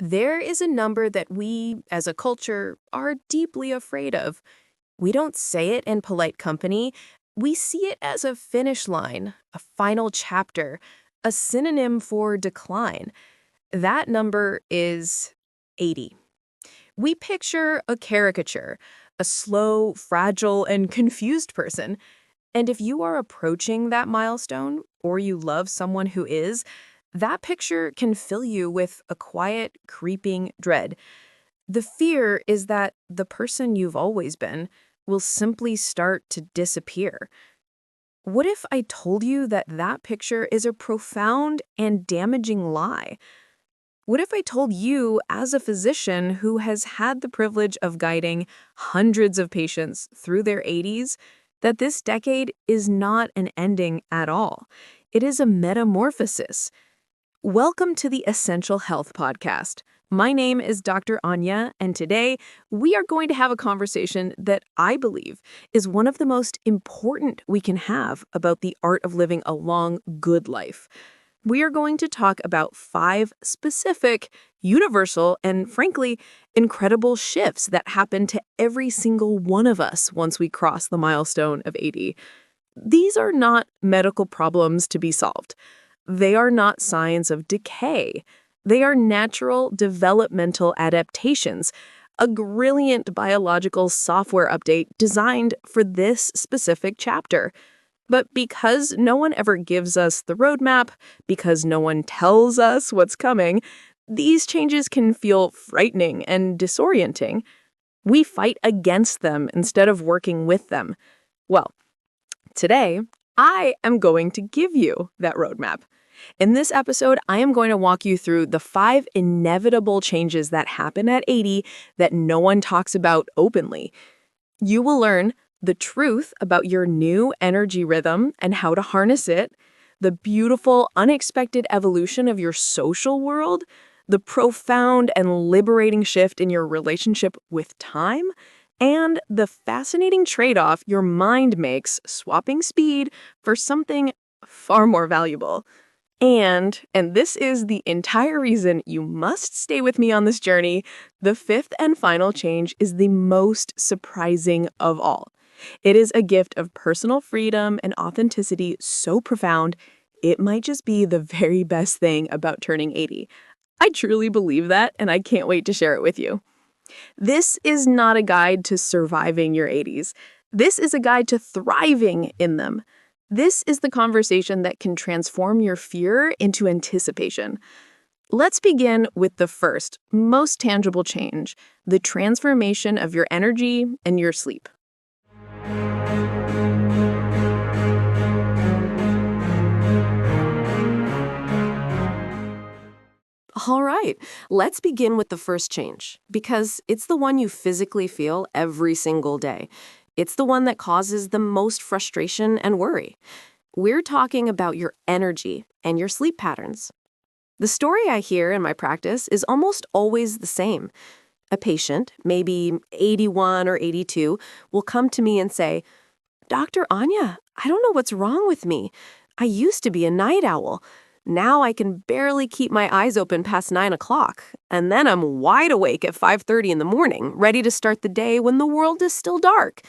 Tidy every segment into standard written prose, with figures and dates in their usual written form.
There is a number that we, as a culture, are deeply afraid of. We don't say it in polite company. We see it as a finish line, a final chapter, a synonym for decline. That number is 80. We picture a caricature, a slow, fragile, and confused person. And if you are approaching that milestone, or you love someone who is, that picture can fill you with a quiet, creeping dread. The fear is that the person you've always been will simply start to disappear. What if I told you that that picture is a profound and damaging lie? What if I told you, as a physician who has had the privilege of guiding hundreds of patients through their 80s, that this decade is not an ending at all? It is a metamorphosis. Welcome to the Essential Health Podcast. My name is Dr. Anya, and today we are going to have a conversation that I believe is one of the most important we can have about the art of living a long, good life. We are going to talk about 5 specific, universal, and frankly, incredible shifts that happen to every single one of us once we cross the milestone of 80. These are not medical problems to be solved. They are not signs of decay. They are natural developmental adaptations, a brilliant biological software update designed for this specific chapter. But because no one ever gives us the roadmap, because no one tells us what's coming, these changes can feel frightening and disorienting. We fight against them instead of working with them. Well, today, I am going to give you that roadmap. In this episode, I am going to walk you through the 5 inevitable changes that happen at 80 that no one talks about openly. You will learn the truth about your new energy rhythm and how to harness it, the beautiful, unexpected evolution of your social world, the profound and liberating shift in your relationship with time, and the fascinating trade-off your mind makes swapping speed for something far more valuable. And this is the entire reason you must stay with me on this journey, the 5th and final change is the most surprising of all. It is a gift of personal freedom and authenticity so profound, it might just be the very best thing about turning 80. I truly believe that, and I can't wait to share it with you. This is not a guide to surviving your 80s. This is a guide to thriving in them. This is the conversation that can transform your fear into anticipation. Let's begin with the first, most tangible change, the transformation of your energy and your sleep. All right, let's begin with the first change, because it's the one you physically feel every single day. It's the one that causes the most frustration and worry. We're talking about your energy and your sleep patterns. The story I hear in my practice is almost always the same. A patient, maybe 81 or 82, will come to me and say, "Dr. Anya, I don't know what's wrong with me. I used to be a night owl. Now I can barely keep my eyes open past 9 o'clock, and then I'm wide awake at 5:30 in the morning, ready to start the day when the world is still dark.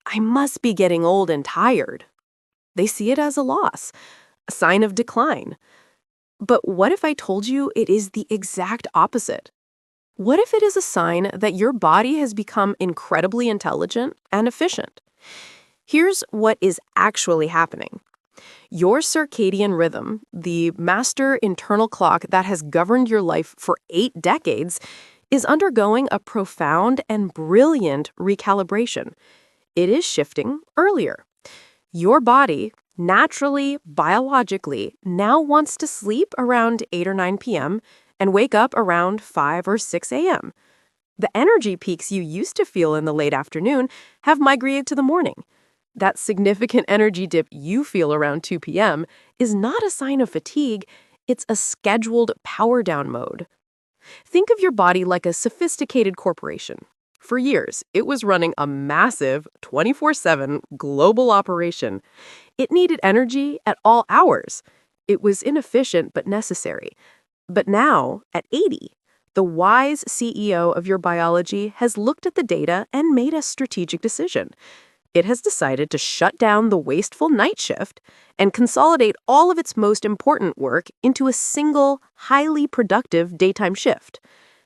I must be getting old and tired." They see it as a loss, a sign of decline. But what if I told you it is the exact opposite? What if it is a sign that your body has become incredibly intelligent and efficient? Here's what is actually happening. Your circadian rhythm, the master internal clock that has governed your life for 8 decades, is undergoing a profound and brilliant recalibration. It is shifting earlier. Your body, naturally, biologically, now wants to sleep around 8 or 9 p.m. and wake up around 5 or 6 a.m. The energy peaks you used to feel in the late afternoon have migrated to the morning. That significant energy dip you feel around 2 p.m. is not a sign of fatigue, it's a scheduled power down mode. Think of your body like a sophisticated corporation. For years, it was running a massive 24/7 global operation. It needed energy at all hours. It was inefficient but necessary. But now, at 80, The wise CEO of your biology has looked at the data and made a strategic decision. It has decided to shut down the wasteful night shift and consolidate all of its most important work into a single, highly productive daytime shift.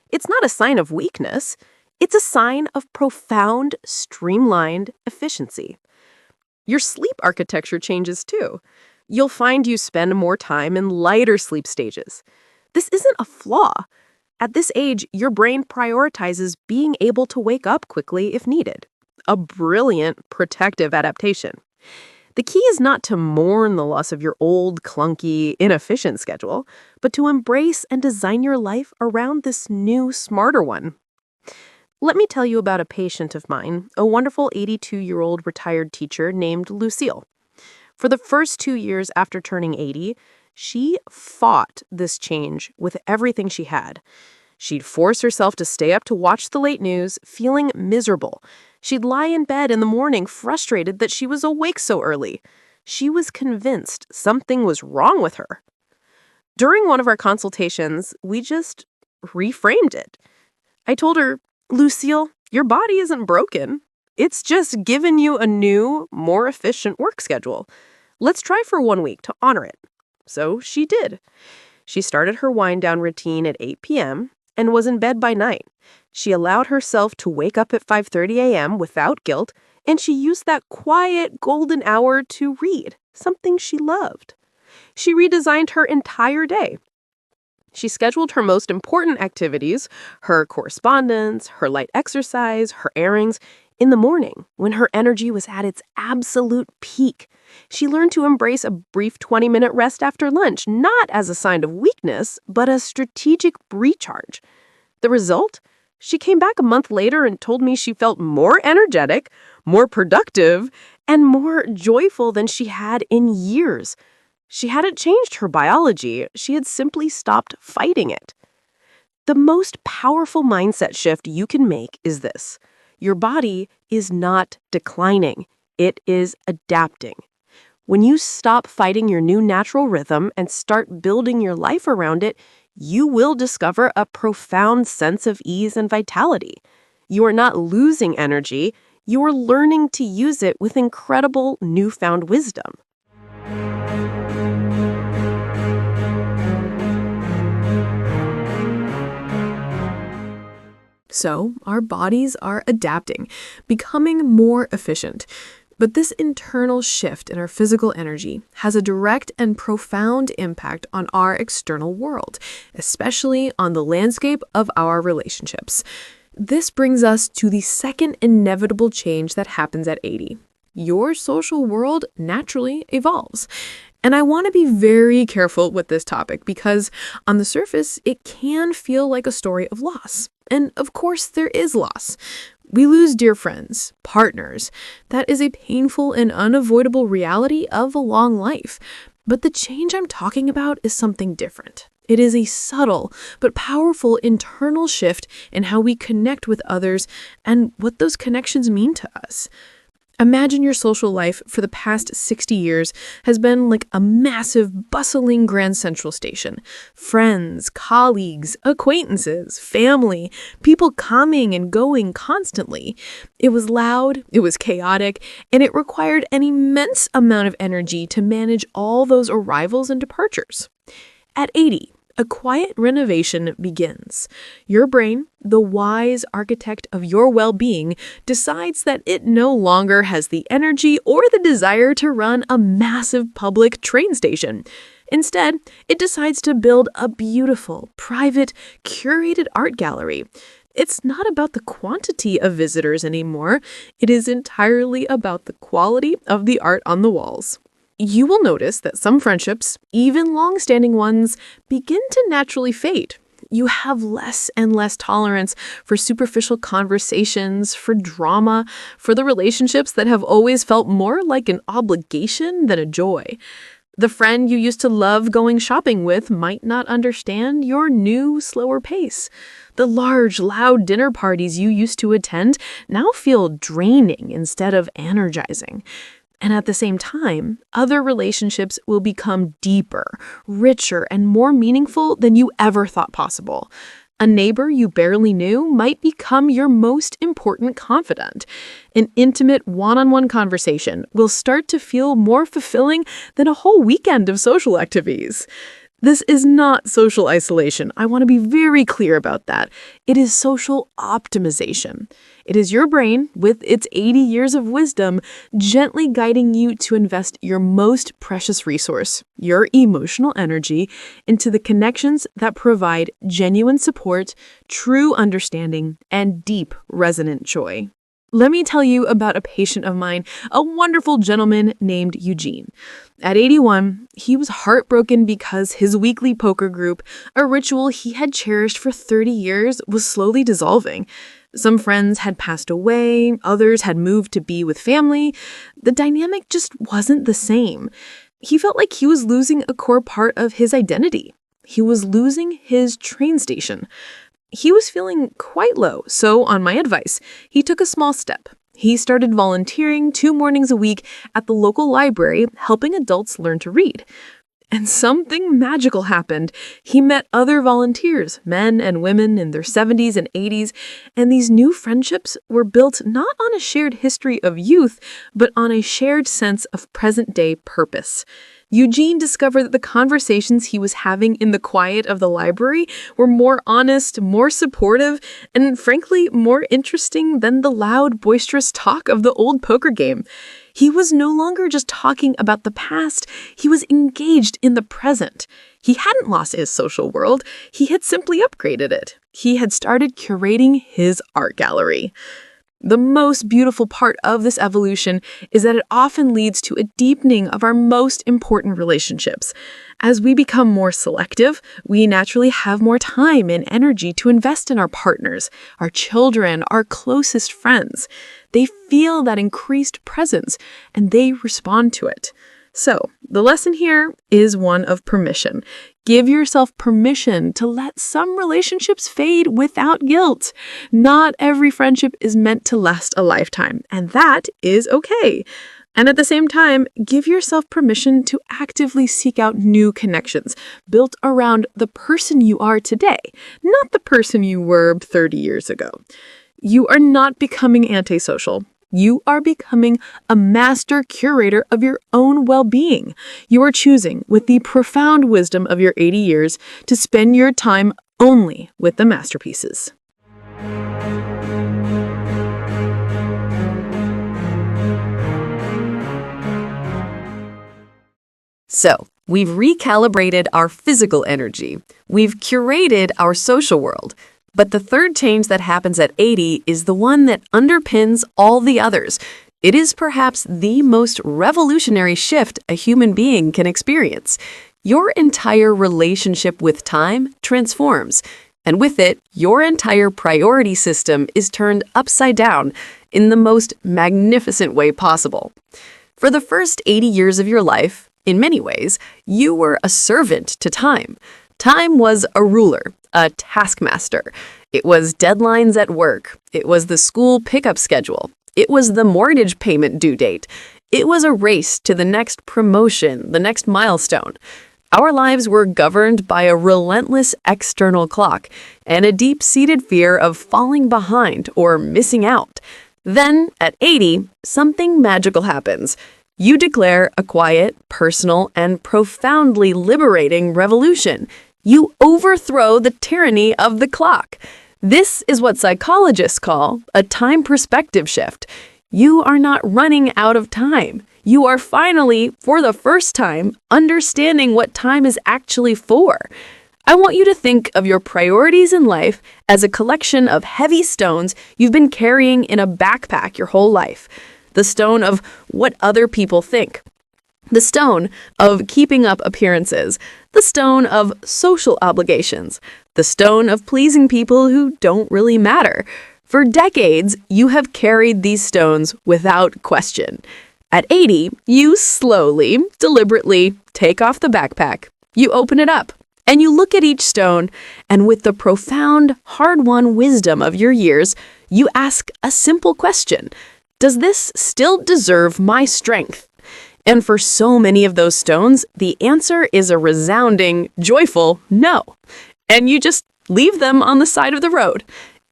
It's not a sign of weakness. It's a sign of profound, streamlined efficiency. Your sleep architecture changes too. You'll find you spend more time in lighter sleep stages. This isn't a flaw. At this age, your brain prioritizes being able to wake up quickly if needed. A brilliant protective adaptation. The key is not to mourn the loss of your old, clunky, inefficient schedule, but to embrace and design your life around this new, smarter one. Let me tell you about a patient of mine, a wonderful 82-year-old retired teacher named Lucille. For the first 2 years after turning 80, she fought this change with everything she had. She'd force herself to stay up to watch the late news, feeling miserable. She'd lie in bed in the morning frustrated that she was awake so early. She was convinced something was wrong with her. During one of our consultations, we just reframed it. I told her, "Lucille, your body isn't broken. It's just given you a new, more efficient work schedule. Let's try for 1 week to honor it." So she did. She started her wind-down routine at 8 p.m. and was in bed by night. She allowed herself to wake up at 5:30 a.m. without guilt, and she used that quiet, golden hour to read, something she loved. She redesigned her entire day. She scheduled her most important activities, her correspondence, her light exercise, her errands, in the morning when her energy was at its absolute peak. She learned to embrace a brief 20-minute rest after lunch, not as a sign of weakness, but a strategic recharge. The result? She came back a month later and told me she felt more energetic, more productive, and more joyful than she had in years. She hadn't changed her biology, she had simply stopped fighting it. The most powerful mindset shift you can make is this. Your body is not declining, it is adapting. When you stop fighting your new natural rhythm and start building your life around it, you will discover a profound sense of ease and vitality. You are not losing energy, you are learning to use it with incredible newfound wisdom. So, our bodies are adapting, becoming more efficient. But this internal shift in our physical energy has a direct and profound impact on our external world, especially on the landscape of our relationships. This brings us to the second inevitable change that happens at 80. Your social world naturally evolves. And I want to be very careful with this topic because on the surface, it can feel like a story of loss. And of course, there is loss. We lose dear friends, partners. That is a painful and unavoidable reality of a long life. But the change I'm talking about is something different. It is a subtle but powerful internal shift in how we connect with others and what those connections mean to us. Imagine your social life for the past 60 years has been like a massive, bustling Grand Central Station. Friends, colleagues, acquaintances, family, people coming and going constantly. It was loud, it was chaotic, and it required an immense amount of energy to manage all those arrivals and departures. At 80, a quiet renovation begins. Your brain, the wise architect of your well-being, decides that it no longer has the energy or the desire to run a massive public train station. Instead, it decides to build a beautiful, private, curated art gallery. It's not about the quantity of visitors anymore. It is entirely about the quality of the art on the walls. You will notice that some friendships, even long-standing ones, begin to naturally fade. You have less and less tolerance for superficial conversations, for drama, for the relationships that have always felt more like an obligation than a joy. The friend you used to love going shopping with might not understand your new, slower pace. The large, loud dinner parties you used to attend now feel draining instead of energizing. And at the same time, other relationships will become deeper, richer, and more meaningful than you ever thought possible. A neighbor you barely knew might become your most important confidant. An intimate one-on-one conversation will start to feel more fulfilling than a whole weekend of social activities. This is not social isolation. I want to be very clear about that. It is social optimization. It is your brain, with its 80 years of wisdom, gently guiding you to invest your most precious resource, your emotional energy, into the connections that provide genuine support, true understanding, and deep, resonant joy. Let me tell you about a patient of mine, a wonderful gentleman named Eugene. At 81, he was heartbroken because his weekly poker group, a ritual he had cherished for 30 years, was slowly dissolving. Some friends had passed away, others had moved to be with family. The dynamic just wasn't the same. He felt like he was losing a core part of his identity. He was losing his train station. He was feeling quite low, so on my advice, he took a small step. He started volunteering 2 mornings a week at the local library, helping adults learn to read. And something magical happened. He met other volunteers, men and women in their 70s and 80s, and these new friendships were built not on a shared history of youth, but on a shared sense of present-day purpose. Eugene discovered that the conversations he was having in the quiet of the library were more honest, more supportive, and frankly, more interesting than the loud, boisterous talk of the old poker game. He was no longer just talking about the past, he was engaged in the present. He hadn't lost his social world, he had simply upgraded it. He had started curating his art gallery. The most beautiful part of this evolution is that it often leads to a deepening of our most important relationships. As we become more selective, we naturally have more time and energy to invest in our partners, our children, our closest friends. They feel that increased presence, and they respond to it. So, the lesson here is one of permission. Give yourself permission to let some relationships fade without guilt. Not every friendship is meant to last a lifetime, and that is okay. And at the same time, give yourself permission to actively seek out new connections built around the person you are today, not the person you were 30 years ago. You are not becoming antisocial. You are becoming a master curator of your own well-being. You are choosing, with the profound wisdom of your 80 years, to spend your time only with the masterpieces. So, we've recalibrated our physical energy. We've curated our social world. But the third change that happens at 80 is the one that underpins all the others. It is perhaps the most revolutionary shift a human being can experience. Your entire relationship with time transforms, and with it, your entire priority system is turned upside down in the most magnificent way possible. For the first 80 years of your life, in many ways, you were a servant to time. Time was a ruler, a taskmaster. It was deadlines at work. It was the school pickup schedule. It was the mortgage payment due date. It was a race to the next promotion, the next milestone. Our lives were governed by a relentless external clock and a deep-seated fear of falling behind or missing out. Then, at 80, something magical happens. You declare a quiet, personal, and profoundly liberating revolution. You overthrow the tyranny of the clock. This is what psychologists call a time perspective shift. You are not running out of time. You are finally, for the first time, understanding what time is actually for. I want you to think of your priorities in life as a collection of heavy stones you've been carrying in a backpack your whole life. The stone of what other people think. The stone of keeping up appearances. The stone of social obligations. The stone of pleasing people who don't really matter. For decades, you have carried these stones without question. At 80, you slowly, deliberately take off the backpack. You open it up, and you look at each stone, and with the profound, hard-won wisdom of your years, you ask a simple question. Does this still deserve my strength? And for so many of those stones, the answer is a resounding, joyful no. And you just leave them on the side of the road.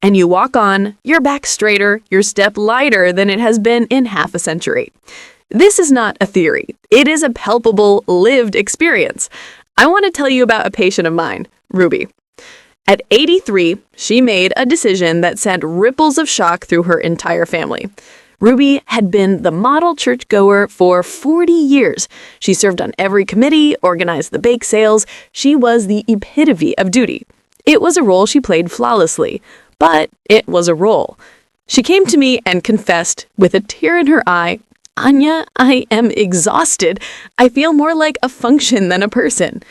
And you walk on, your back straighter, your step lighter than it has been in half a century. This is not a theory. It is a palpable, lived experience. I want to tell you about a patient of mine, Ruby. At 83, she made a decision that sent ripples of shock through her entire family. Ruby had been the model churchgoer for 40 years. She served on every committee, organized the bake sales. She was the epitome of duty. It was a role she played flawlessly, but it was a role. She came to me and confessed, with a tear in her eye, "Anya, I am exhausted. I feel more like a function than a person."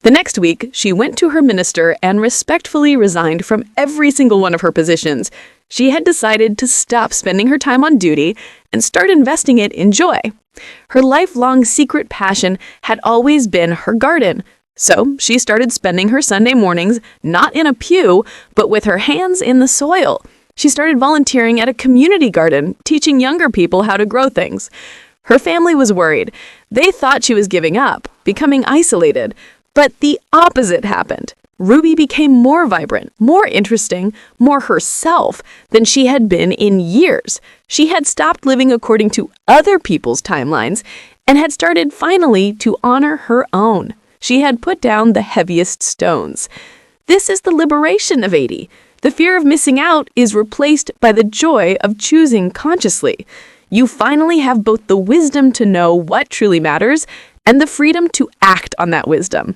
The next week, she went to her minister and respectfully resigned from every single one of her positions. She had decided to stop spending her time on duty and start investing it in joy. Her lifelong secret passion had always been her garden. So she started spending her Sunday mornings not in a pew, but with her hands in the soil. She started volunteering at a community garden, teaching younger people how to grow things. Her family was worried. They thought she was giving up, becoming isolated. But the opposite happened. Ruby became more vibrant, more interesting, more herself than she had been in years. She had stopped living according to other people's timelines and had started finally to honor her own. She had put down the heaviest stones. This is the liberation of 80. The fear of missing out is replaced by the joy of choosing consciously. You finally have both the wisdom to know what truly matters and the freedom to act on that wisdom.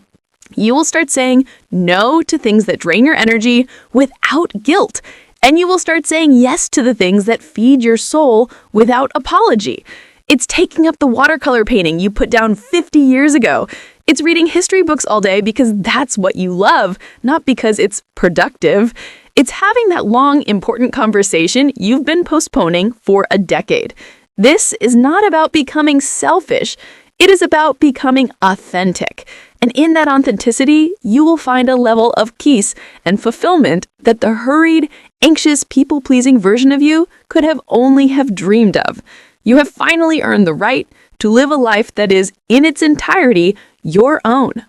You will start saying no to things that drain your energy without guilt, and you will start saying yes to the things that feed your soul without apology. It's taking up the watercolor painting you put down 50 years ago. It's reading history books all day because that's what you love, not because it's productive. It's having that long, important conversation you've been postponing for a decade. This is not about becoming selfish. It is about becoming authentic. And in that authenticity, you will find a level of peace and fulfillment that the hurried, anxious, people-pleasing version of you could have only have dreamed of. You have finally earned the right to live a life that is, in its entirety, your own.